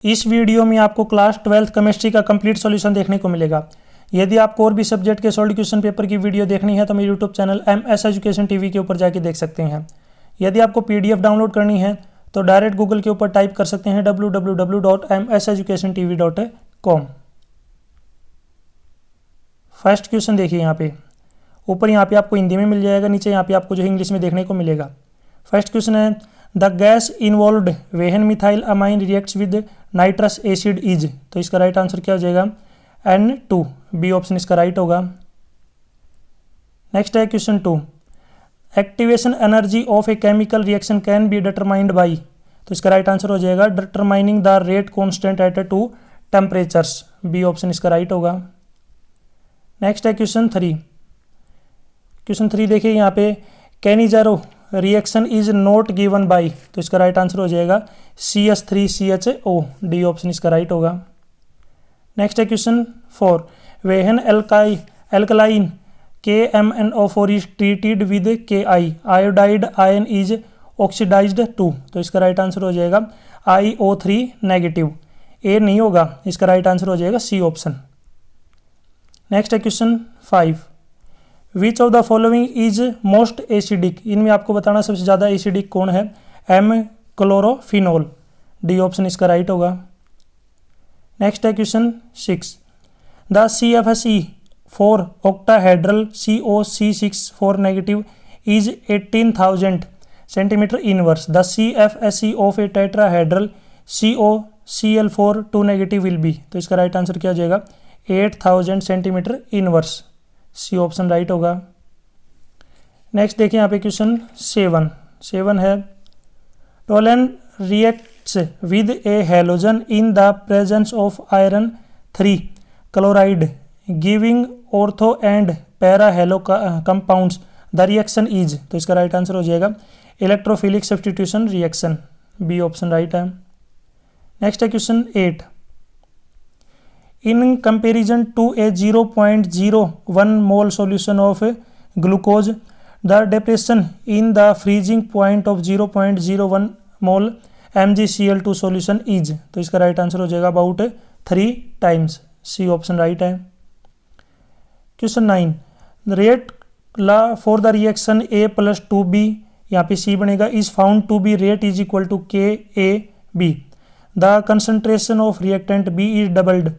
इस वीडियो में आपको क्लास 12th केमिस्ट्री का कंप्लीट सॉल्यूशन देखने को मिलेगा। यदि आपको और भी सब्जेक्ट के सॉल्व क्वेश्चन पेपर की वीडियो देखनी है तो मेरे YouTube channel MS education TV के ऊपर जाके देख सकते हैं। यदि आपको PDF डाउनलोड करनी है तो डायरेक्ट गूगल के ऊपर टाइप कर सकते हैं www.mseducationtv.com। फर्स्ट क्वेश्चन देखिए यहाँ पे ऊपर यहाँ पे आपको हिंदी में मिल जाएगा, नीचे यहाँ पे आपको जो इंग्लिश में देखने को मिलेगा। फर्स्ट क्वेश्चन है the gas involved when methyl amine reacts with nitrous acid is, तो इसका राइट आंसर क्या हो जाएगा N2, बी ऑप्शन इसका राइट होगा। नेक्स्ट है question 2, activation energy of a chemical reaction can be determined by, तो इसका राइट आंसर हो जाएगा determining the rate constant at 2 temperatures, B option इसका राइट होगा। नेक्स्ट है क्वेश्चन 3, क्वेश्चन 3 देखिए यहाँ पे Cannizzaro reaction is not given by, तो इसका राइट आंसर हो जाएगा CH3CHO, डी ऑप्शन इसका राइट होगा। नेक्स्ट है question 4, when alkaline KMnO4 is treated with Ki, iodide ion is oxidised to, तो इसका राइट आंसर हो जाएगा IO3 नेगेटिव, ए नहीं होगा, इसका राइट आंसर हो जाएगा सी ऑप्शन। नेक्स्ट है question 5, which of the following is most acidic, इनमें आपको बताना सबसे ज़्यादा एसिडिक कौन है, M क्लोरोफिनोल, डी ऑप्शन इसका राइट होगा। नेक्स्ट है question 6, the CFSE4 octahedral COC64 negative is 18,000 centimetre inverse, the CFSE of a tetrahedral COCl4 2 negative will be, तो इसका राइट आंसर क्या हो जाएगा 8,000 centimetre inverse, C option right होगा। Next देखिए यहाँ पे क्वेश्चन 7 है toluene reacts with a halogen in the presence of iron 3 chloride giving ortho and para halo compounds, the reaction is, तो इसका राइट आंसर हो जाएगा electrophilic substitution reaction, B option right है। नेक्स्ट है question 8, in comparison to a 0.01 mole solution of glucose, the depression in the freezing point of 0.01 mole MgCl2 solution is, तो इसका right answer हो जाएगा about 3 times, see option right है। Question 9, rate law for the reaction A + 2B, यहाँ पे C बनेगा, is found to be rate is equal to KAB, the concentration of reactant B is doubled,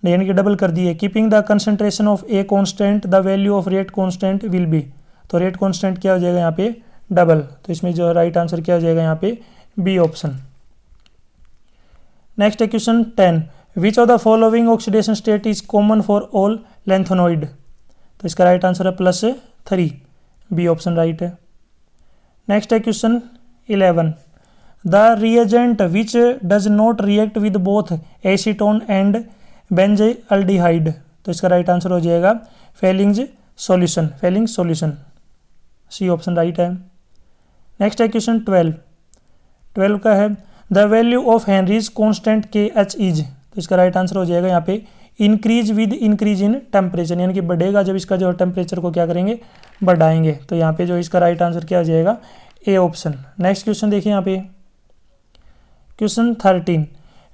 यानी कि double कर दिए, keeping the concentration of A constant the value of rate constant will be, तो rate constant क्या हो जाएगा यहाँ पे डबल, तो इसमें जो राइट आंसर क्या हो जाएगा यहाँ पे बी ऑप्शन। नेक्स्ट है question 10, which of the following oxidation state is common for all lanthanoid, तो इसका राइट आंसर है +3, बी ऑप्शन राइट है। नेक्स्ट है question 11, the reagent which does not react with both acetone and benzaldehyde, तो इसका right answer हो जाएगा Fehling solution, C option right है। नेक्स्ट है क्वेश्चन 12 का है the value of Henry's constant KH is, तो इसका राइट आंसर हो जाएगा यहाँ पे increase with increase in temperature, यानी कि बढ़ेगा जब इसका जो टेम्परेचर को क्या करेंगे बढ़ाएंगे, तो यहाँ पे जो इसका राइट आंसर क्या हो जाएगा ए ऑप्शन। नेक्स्ट क्वेश्चन देखिए यहाँ पे question 13,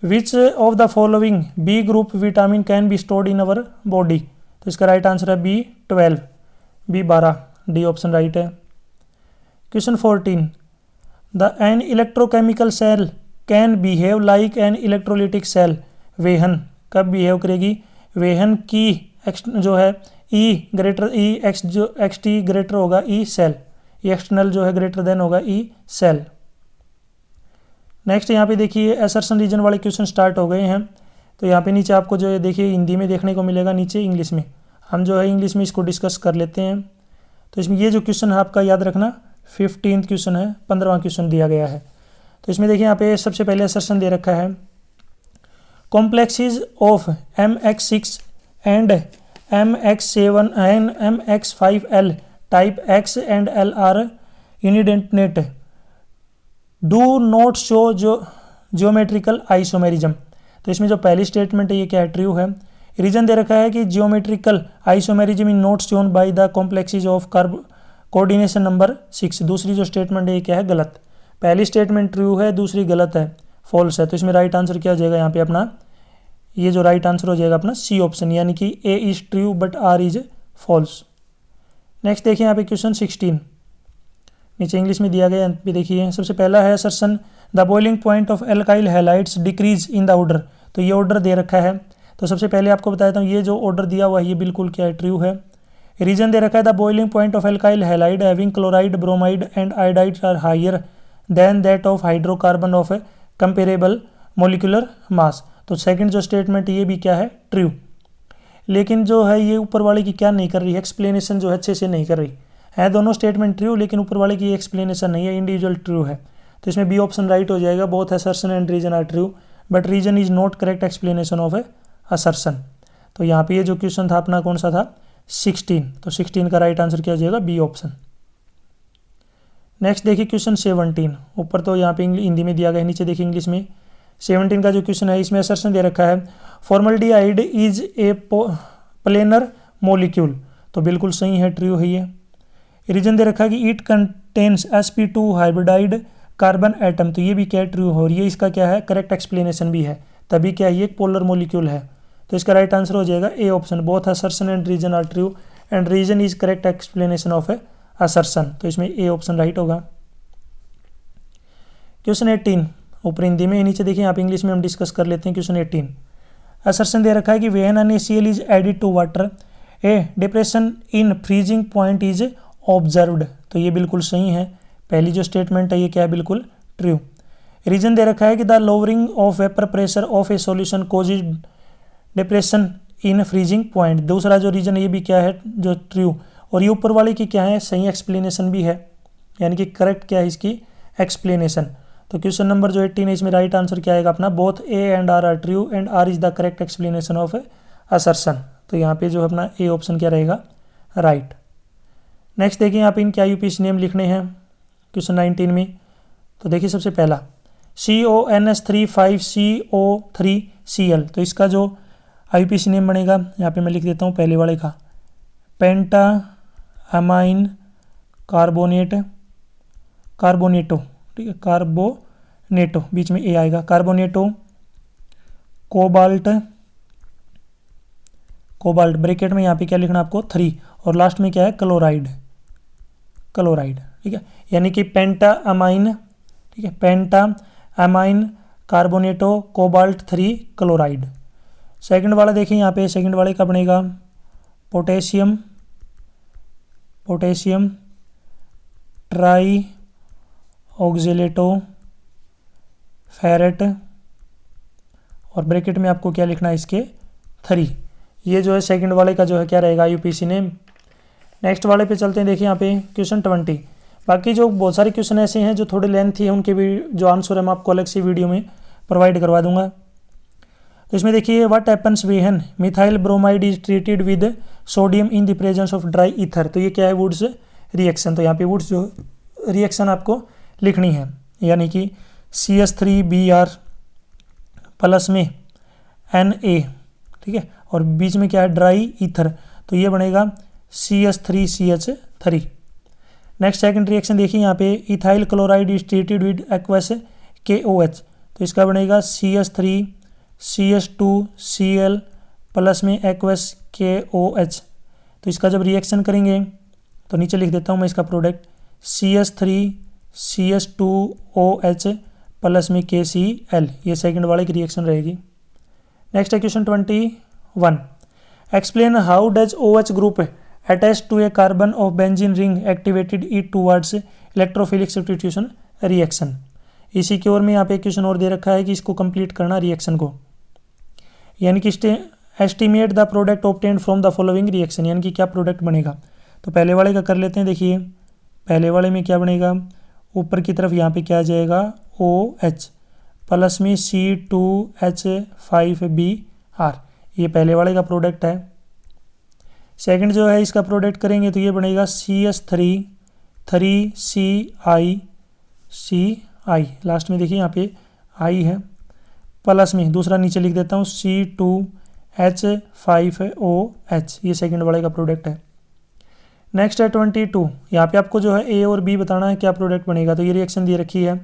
which of the following B group vitamin can be stored in our body, तो इसका राइट आंसर है B12, B12, D option right है। Question 14, the an electrochemical cell can behave like an electrolytic cell, when कब behave करेगी, when की जो है EXT greater होगा E सेल, एक्सटर्नल जो है ग्रेटर देन होगा E सेल। नेक्स्ट यहाँ पे देखिए असर्शन रीजन वाले क्वेश्चन स्टार्ट हो गए हैं, तो यहाँ पे नीचे आपको जो है देखिए हिंदी में देखने को मिलेगा, नीचे इंग्लिश में, हम जो है इंग्लिश में इसको डिस्कस कर लेते हैं। तो इसमें ये जो क्वेश्चन है आपका याद रखना 15th क्वेश्चन है, 15वां क्वेश्चन दिया गया है। तो इसमें देखिए यहाँ पे सबसे पहले असर्शन दे रखा है complexes of MX6 and MX7 and MX5L type X and L are unidentate do not show geometrical isomerism, तो इसमें जो पहली स्टेटमेंट है ये क्या है ट्रू है, रीजन दे रखा है कि geometrical isomerism in not shown by the complexes of curve coordination number 6, दूसरी जो स्टेटमेंट है ये क्या है गलत, पहली स्टेटमेंट ट्रू है, दूसरी गलत है। फॉल्स है। तो इसमें राइट आंसर क्या हो जाएगा यहाँ पे अपना, ये जो राइट आंसर हो जाएगा अपना सी ऑप्शन, यानी कि A is true but R is false. Next देखिए यहाँ पे क्वेश्चन 16, नीचे इंग्लिश में दिया गया, यहाँ पे देखिए सबसे पहला है assertion the boiling point of alkyl halides decrease in the order. तो ये ऑर्डर दे रखा है, तो सबसे पहले आपको बता देता हूँ ये जो ऑर्डर दिया हुआ है ये बिल्कुल क्या है, ट्रू है। रीजन दे रखा है the boiling point of alkyl halide having chloride bromide and iodide are higher than that of hydrocarbon of a comparable molecular mass. तो सेकंड जो स्टेटमेंट ये भी क्या है, ट्रू। लेकिन जो है ये ऊपर वाले की क्या नहीं कर रही, एक्सप्लेनेशन जो है अच्छे से नहीं कर रही है। दोनों स्टेटमेंट ट्रू, लेकिन ऊपर वाले की एक्सप्लेनेशन नहीं है, इंडिविजुअल ट्रू है। तो इसमें बी ऑप्शन राइट हो जाएगा, both assertion and reason are true but reason is not correct explanation of a assertion. तो यहाँ पे ये जो क्वेश्चन था अपना कौन सा था, 16। तो 16 का राइट आंसर क्या हो जाएगा, बी ऑप्शन। नेक्स्ट देखिए क्वेश्चन 17, ऊपर तो यहाँ पे हिंदी में दिया गया है, नीचे देखिए इंग्लिश में। 17 का जो क्वेश्चन है इसमें असर्शन दे रखा है formaldehyde is a planar molecule. तो बिल्कुल सही है, ट्रू है ये। रीजन दे रखा है कि it contains sp2 hybridised carbon atom. तो ये भी क्या है, ट्रू हो रही है, इसका क्या है, करेक्ट एक्सप्लेनेशन भी है, तभी क्या है ये एक पोलर मोलिक्यूल है। तो इसका राइट आंसर हो जाएगा A option, both assertion and reason are true and reason is correct explanation of a assertion. तो इसमें ए ऑप्शन राइट होगा। क्वेश्चन 18 ऊपर हिंदी में, नीचे देखिए यहाँ पे इंग्लिश में हम डिस्कस कर लेते हैं। क्वेश्चन 18 असर्शन दे रखा है कि when NaCl is added to water a depression in freezing point is observed. तो ये बिल्कुल सही है, पहली जो स्टेटमेंट है ये क्या है, बिल्कुल ट्रू। रीजन दे रखा है कि the lowering of vapour pressure of A solution causes depression in freezing point. दूसरा जो रीजन ये भी क्या है, जो ट्रू, और ये ऊपर वाले की क्या है, सही एक्सप्लेनेशन भी है, यानी कि करेक्ट क्या है इसकी एक्सप्लेनेशन। तो क्वेश्चन नंबर जो 18 है इसमें राइट आंसर क्या आएगा अपना, both A and R are true and R is the correct explanation of assertion. तो यहाँ पे जो अपना ए ऑप्शन क्या रहेगा, राइट। नेक्स्ट देखिए यहाँ पे इनके IUPAC नेम लिखने हैं क्वेश्चन 19 में। तो देखिए सबसे पहला CONS35CO3Cl। तो इसका जो IUPAC नेम बनेगा यहाँ पे मैं लिख देता हूँ पहले वाले का, पेंटा अमाइन कार्बोनेटो, ठीक है, कार्बोनेटो, बीच में ए आएगा, कार्बोनेटो कोबाल्ट ब्रैकेट में यहाँ पे क्या लिखना आपको 3 और लास्ट में क्या है, क्लोराइड, ठीक है, यानी कि पेंटा अमाइन, ठीक है, पेंटा अमाइन कार्बोनेटो कोबाल्ट 3 क्लोराइड। सेकंड वाला देखिए यहाँ पे, सेकंड वाले का बनेगा पोटेशियम ट्राई ऑक्जेलेटो फेरेट और ब्रैकेट में आपको क्या लिखना है, इसके 3। ये जो है सेकंड वाले का जो है क्या रहेगा, IUPAC नेम। नेक्स्ट वाले पे चलते हैं, देखिए यहाँ पे क्वेश्चन 20। बाकी जो बहुत सारे क्वेश्चन ऐसे हैं जो थोड़े लेंथी है, उनके भी जो आंसर है मैं आपको अलग से वीडियो में प्रोवाइड करवा दूंगा। तो इसमें देखिए what happens when methyl bromide is treated with sodium in the presence of dry ether. तो ये क्या है, वुड्स रिएक्शन। तो यहाँ पे वुड्स जो रिएक्शन आपको लिखनी है, यानी कि CH3Br प्लस में Na, ठीक है, और बीच में क्या है, ड्राई ईथर। तो ये बनेगा CH3CH3। नेक्स्ट सेकंड रिएक्शन देखिए यहाँ पे, ethyl chloride is treated with aqueous KOH। तो इसका बनेगा CH3CH2Cl प्लस में एक्वस KOH। तो इसका जब रिएक्शन करेंगे तो नीचे लिख देता हूँ मैं इसका प्रोडक्ट, CH3CH2OH प्लस में KCl। ये सेकंड वाले की रिएक्शन रहेगी। नेक्स्ट है question 21। Explain how does OH group attach to a carbon of benzene ring activated it towards electrophilic substitution reaction. इसी की ओर में यहाँ पे क्वेश्चन और दे रखा है कि इसको कंप्लीट करना रिएक्शन को, यानी कि estimate the product obtained from the following reaction, यानी कि क्या प्रोडक्ट बनेगा। तो पहले वाले का कर लेते हैं। देखिए पहले वाले में क्या बनेगा, ऊपर की तरफ यहाँ पे क्या आ जाएगा, OH प्लस में C2H5Br। ये पहले वाले का प्रोडक्ट है। सेकंड जो है इसका प्रोडक्ट करेंगे तो ये बनेगा CH3 लास्ट में देखिए यहाँ पे I है, प्लस में दूसरा नीचे लिख देता हूँ C2H5OH। ये सेकंड वाले का प्रोडक्ट है। नेक्स्ट है 22। यहाँ पे आपको जो है A और B बताना है क्या प्रोडक्ट बनेगा। तो ये रिएक्शन दे रखी है,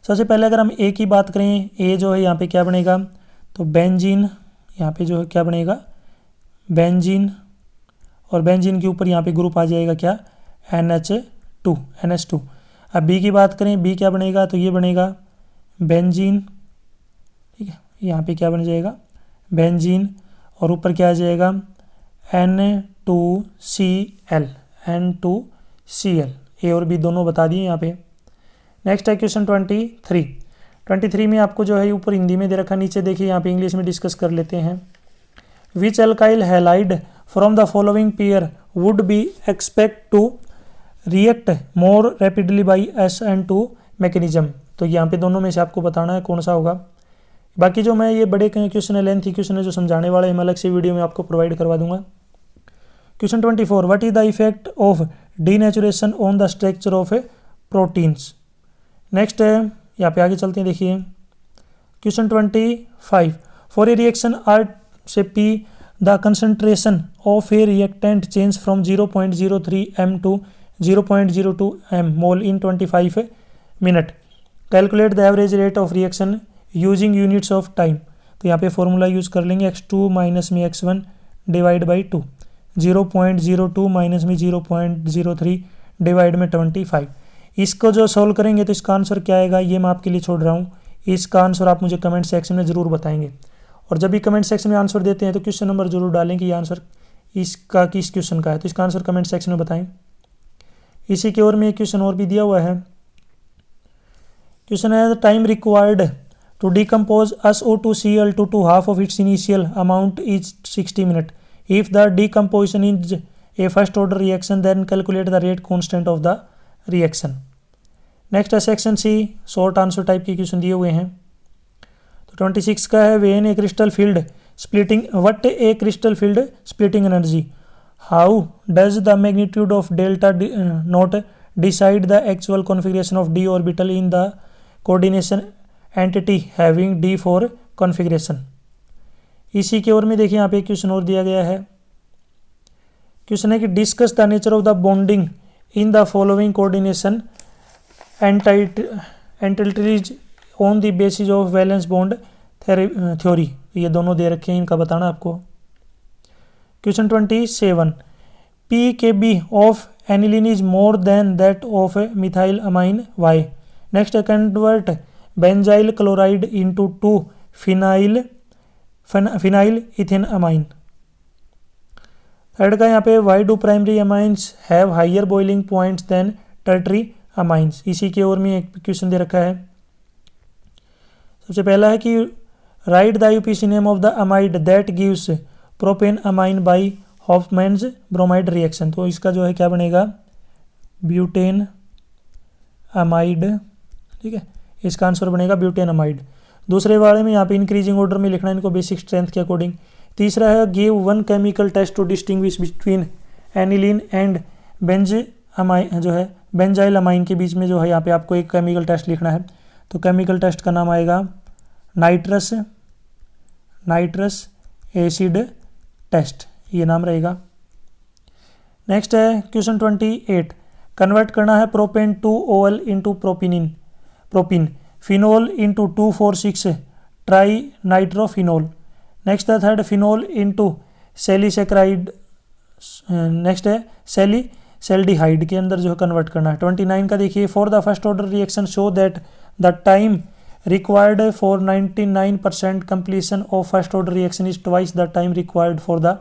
सबसे पहले अगर हम ए की बात करें, ए जो है यहाँ पे क्या बनेगा, तो बेंजीन, यहाँ पे जो है क्या बनेगा, बेंजीन, और बेंजीन के ऊपर यहाँ पे ग्रुप आ जाएगा क्या, NH2। अब बी की बात करें, बी क्या बनेगा, तो ये बनेगा बेंजीन, ठीक है, यहाँ पे क्या बन जाएगा, बेंजीन, और ऊपर क्या आ जाएगा, N2Cl। ए और बी दोनों बता दिए यहाँ पे। नेक्स्ट है क्वेश्चन 23 में आपको जो है ऊपर हिंदी में दे रखा, नीचे देखिए यहाँ पे इंग्लिश में डिस्कस कर लेते हैं। Which alkyl halide from the following pair would be expect to react more rapidly by SN2 mechanism. तो यहाँ पे दोनों में से आपको बताना है कौन सा होगा। बाकी जो मैं ये बड़े क्वेश्चन है, लेंथी क्वेश्चन है, जो समझाने वाले मैं अलग से वीडियो में आपको प्रोवाइड करवा दूंगा। Question 24, what is the effect of denaturation on the structure of proteins. Next है, यहाँ पे आगे चलते हैं, देखिए question 25, for a reaction R से P the concentration of a reactant change from 0.03 m to 0.02 m mole in 25 minute. Calculate the average rate of reaction using units of time. तो यहाँ पे फॉर्मूला यूज़ कर लेंगे, x2 minus में x1 divide by 2, 0.02 minus में 0.03 divide में 25। इसको जो सॉल्व करेंगे तो इसका आंसर क्या आएगा, ये मैं आपके लिए छोड़ रहा हूँ। इसका आंसर आप मुझे कमेंट सेक्शन में ज़रूर बताएंगे, और जब भी कमेंट सेक्शन में आंसर देते हैं तो क्वेश्चन नंबर जरूर डालें कि ये आंसर इसका किस क्वेश्चन का है। तो इसका आंसर कमेंट सेक्शन में बताएं। इसी के ओर में एक क्वेश्चन और भी दिया हुआ है। क्वेश्चन है, the time required to decompose SO2Cl to half of its initial amount is 60 minutes. If the decomposition is a first order reaction, then calculate the rate constant of the reaction. Next है section C, short answer type के question दिए हुए हैं। तो 26 का है, when a crystal field splitting, what a crystal field splitting energy, how does the magnitude of delta not decide the actual configuration of d orbital in the coordination entity having d4 configuration. इसी के ओर में देखिए यहाँ पे question और दिया गया है। क्वेश्चन है कि discuss the nature of the bonding in the following coordination entities on the basis of valence bond theory. ये दोनों दे रखे हैं, इनका बताना आपको। Question 27, p K b of aniline is more than that of methyl amine why. Next, convert benzyl chloride into 2 phenyl ethane amine. Third का यहाँ पे, why do primary amines have higher boiling points than tertiary amines. इसी के ओर में एक question दे रखा है। सबसे पहला है कि write the IUPAC name of the amide that gives propane amine by Hofmann's bromide reaction. तो इसका जो है क्या बनेगा, ब्यूटेन अमाइड, ठीक है, इसका आंसर बनेगा ब्यूटेन अमाइड। दूसरे वाले में यहाँ पे इंक्रीजिंग ऑर्डर में लिखना है इनको बेसिक स्ट्रेंथ के अकॉर्डिंग। तीसरा है, give one chemical test to distinguish between aniline and benz amine, जो है बेंजाइल अमाइन के बीच में जो है यहाँ पे आपको एक केमिकल टेस्ट लिखना है। तो केमिकल टेस्ट का नाम आएगा नाइट्रस एसिड टेस्ट, ये नाम रहेगा। नेक्स्ट है क्वेश्चन 28, कन्वर्ट करना है propane 2OL into propyne phenol into 2,4,6 try nitrophenol. Next है थर्ड, फिनोल इंटू सेलीसेक्राइड, नेक्स्ट है सेल्डिहाइड के अंदर जो है कन्वर्ट करना है। 29 का देखिए, for the first order reaction show that the time required for 99% completion of first order reaction is twice the time required for the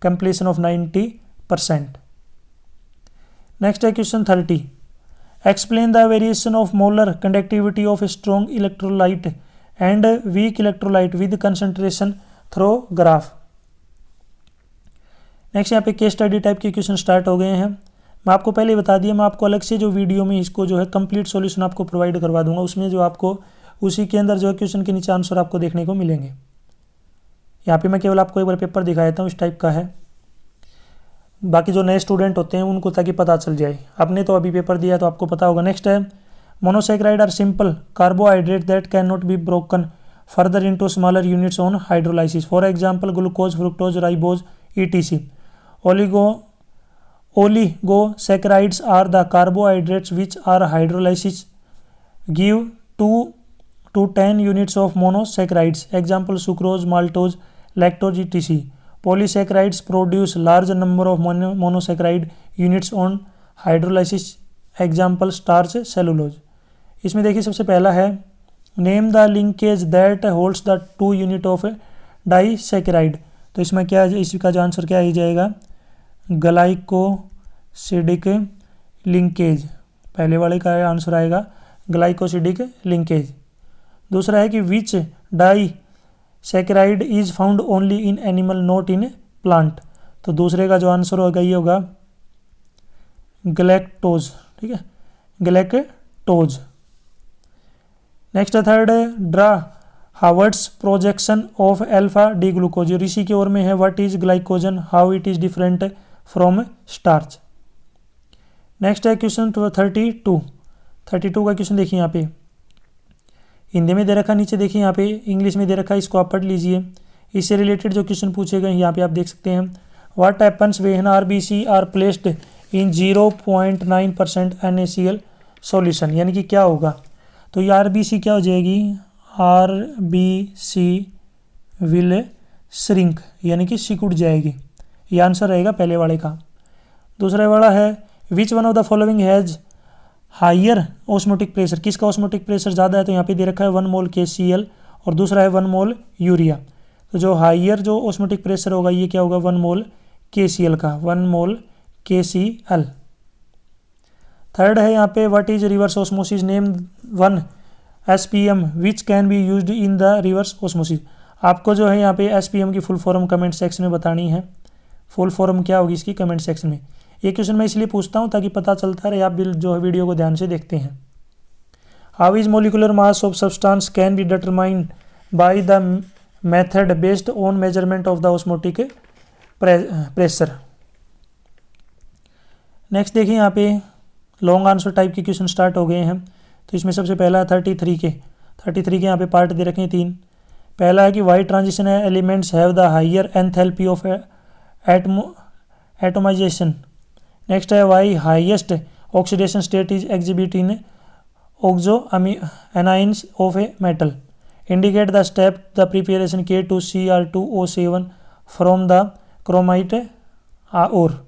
completion of 90%. Next है question 30, explain the variation of molar conductivity of a strong electrolyte and weak electrolyte with concentration through graph. Next यहाँ पे case study type के question start हो गए हैं। मैं आपको पहले बता दिया, मैं आपको अलग से जो वीडियो में इसको जो है कंप्लीट सॉल्यूशन आपको प्रोवाइड करवा दूंगा, उसमें जो आपको उसी के अंदर जो है क्वेश्चन के नीचे आंसर आपको देखने को मिलेंगे। यहाँ पे मैं केवल आपको एक बार पेपर दिखा देता हूँ, इस टाइप का है। बाकी जो नए स्टूडेंट होते हैं उनको ताकि पता चल जाए, आपने तो अभी पेपर दिया तो आपको पता होगा। नेक्स्ट है, monosaccharide are simple carbohydrate that can not be broken further into smaller units on hydrolysis, for example glucose, fructose, ribose, ETC। Oligosaccharides are the carbohydrates which are hydrolysis give to 10 units of monosaccharides. Example, sucrose, maltose, lactose, etc. Polysaccharides produce large number of monosaccharide units on hydrolysis. Example, starch, cellulose. इसमें देखिए सबसे पहला है name the linkage that holds the 2 unit of disaccharide. तो इसमें क्या है, इसका जो आंसर क्या आ जाएगा, ग्लाइकोसिडिक लिंकेज। पहले वाले का आंसर आएगा ग्लाइकोसिडिक लिंकेज। दूसरा है कि which disaccharide is found only in animal not in plant. तो दूसरे का जो आंसर होगा ये होगा गैलेक्टोज। ठीक है, galactose. Next third, draw Haworth's projection of alpha D glucose. ऋषि की ओर में है, what is glycogen, how it is different from starch. Next है क्वेश्चन 32 का क्वेश्चन देखिए यहाँ पे हिंदी में दे रखा, नीचे देखिए यहाँ पे इंग्लिश में दे रखा, इसको आप पढ़ लीजिए। इससे रिलेटेड जो क्वेश्चन पूछे गए यहाँ पे आप देख सकते हैं। What happens when RBC are placed in 0.9% NaCl solution, यानी कि क्या होगा। तो ये आरबीसी क्या हो जाएगी, आरबीसी विल श्रिंक, यानी कि सिकुड़ जाएगी। ये आंसर रहेगा पहले वाले का। दूसरा वाला है which one of the following has higher osmotic pressure, किसका ऑस्मोटिक प्रेशर ज़्यादा है। तो यहाँ पे दे रखा है 1 मोल KCl और दूसरा है 1 मोल यूरिया। तो जो हायर जो ऑस्मोटिक प्रेशर होगा ये क्या होगा, 1 मोल KCl का, 1 मोल KCl। थर्ड है यहाँ पे what is reverse osmosis, name 1 SPM which can be used in the reverse osmosis. आपको जो है यहाँ पे SPM की फुल फॉर्म कमेंट सेक्शन में बतानी है। फुल फॉर्म क्या होगी इसकी, कमेंट सेक्शन में। ये क्वेश्चन मैं इसलिए पूछता हूँ ताकि पता चलता रहे, आप जो है वीडियो को ध्यान से देखते हैं। How is molecular mass of substance can be determined by the method based on measurement of the osmotic pressure. Next देखिए यहाँ पे लॉन्ग आंसर टाइप के क्वेश्चन स्टार्ट हो गए हैं। तो इसमें सबसे पहला 33 के यहाँ पे पार्ट दे रखे हैं 3। पहला है कि why transition elements have the higher enthalpy of atomization. Next है why highest oxidation state is exhibit in oxo anions of a metal. Indicate the step the preparation K2Cr2O7 from the chromite ore.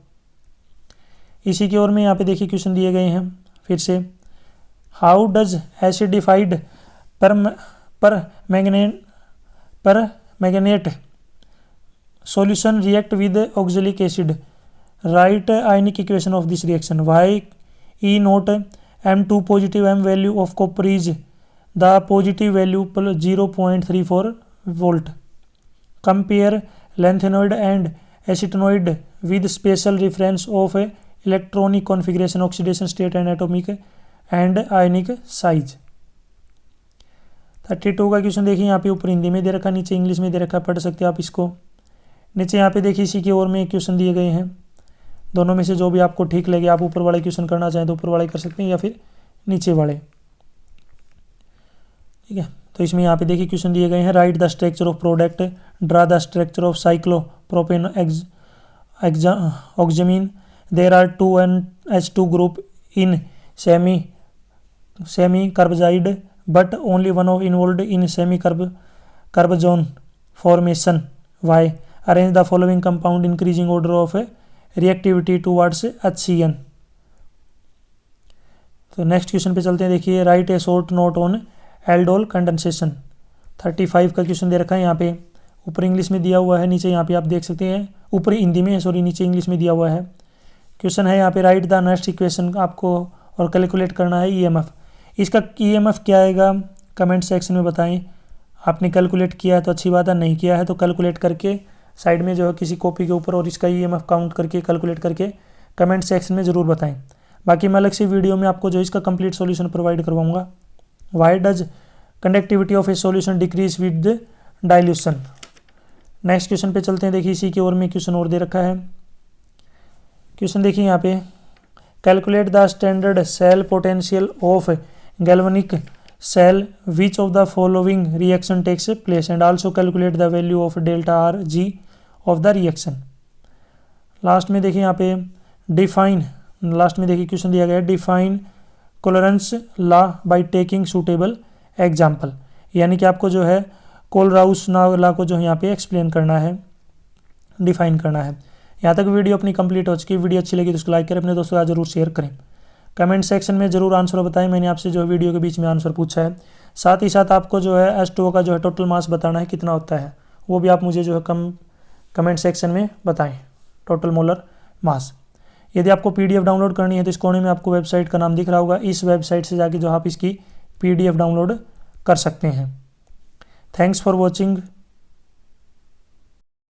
इसी की ओर में यहाँ पे देखिए question दिए गए हैं फिर से। हाउ डज एसिडिफाइड पर magnet solution react with oxalic acid, write ionic equation of this reaction। Why E naught M2 positive M value of copper is the positive value 0.34 volt। Compare lanthanoid and acetinoid with special reference of electronic configuration, oxidation state and atomic and ionic size। 32 का question देखिए यहाँ पे ऊपर हिंदी में दे रखा, नीचे English में दे रखा, पढ़ सकते हैं आप इसको। नीचे यहाँ पे देखिए इसी की ओर में क्वेश्चन दिए गए हैं। दोनों में से जो भी आपको ठीक लगे, आप ऊपर वाले क्वेश्चन करना चाहें तो ऊपर वाले कर सकते हैं या फिर नीचे वाले। ठीक है, तो इसमें यहाँ पे देखिए क्वेश्चन दिए गए हैं। Write the structure of product, draw the structure of cyclopropane oxime. There are 2 NH2 group in semicarbazide but only one of involved in semi-carbazone formation। Why? Arrange the following compound increasing order of reactivity towards HCN। तो next question पे चलते हैं। देखिए right A short note on aldol condensation. 35 का question दे रखा है यहाँ पे, ऊपर इंग्लिश में दिया हुआ है, नीचे यहाँ पे आप देख सकते हैं, ऊपर हिंदी में है सॉरी, नीचे इंग्लिश में दिया हुआ है। क्वेश्चन है यहाँ पे राइट द नेक्स्ट इक्वेशन आपको और कैलकुलेट करना है EMF। इसका EMF क्या आएगा कमेंट सेक्शन में बताएं। आपने कैलकुलेट किया है तो अच्छी बात है, नहीं किया है तो कैलकुलेट करके साइड में जो है किसी कॉपी के ऊपर और इसका EMF काउंट करके कैलकुलेट करके कमेंट सेक्शन में ज़रूर बताएं। बाकी मैं अलग से वीडियो में आपको जो इसका कंप्लीट सॉल्यूशन प्रोवाइड करवाऊंगा। Why does conductivity of A solution decrease with dilution. Next question पे चलते हैं। देखिए इसी की ओर में क्वेश्चन और दे रखा है। क्वेश्चन देखिए यहाँ पे, calculate the standard cell potential of galvanic cell, which of the following reaction takes place and also calculate the value of delta RG of the reaction। Last में देखिए यहाँ पे डिफाइन, लास्ट में देखिए क्वेश्चन दिया गया है define Kohlrausch's law by taking suitable example, यानी कि आपको जो है कोलराउस लॉ को जो है यहाँ पे एक्सप्लेन करना है, डिफाइन करना है। यहाँ तक वीडियो अपनी कंप्लीट हो चुकी है। वीडियो अच्छी लगी तो उसको लाइक करें, अपने दोस्तों के साथ जरूर शेयर करें। कमेंट सेक्शन में जरूर आंसर बताएं, मैंने आपसे जो है वीडियो के बीच में आंसर पूछा है। साथ ही साथ आपको जो है H2O का जो है टोटल मास बताना है कितना होता है, वो भी आप मुझे जो है कमेंट सेक्शन में बताएं, टोटल मोलर मास। यदि आपको PDF डाउनलोड करनी है तो इस कोने में आपको वेबसाइट का नाम दिख रहा होगा, इस वेबसाइट से जाके जो आप इसकी PDF डाउनलोड कर सकते हैं। Thanks for watching.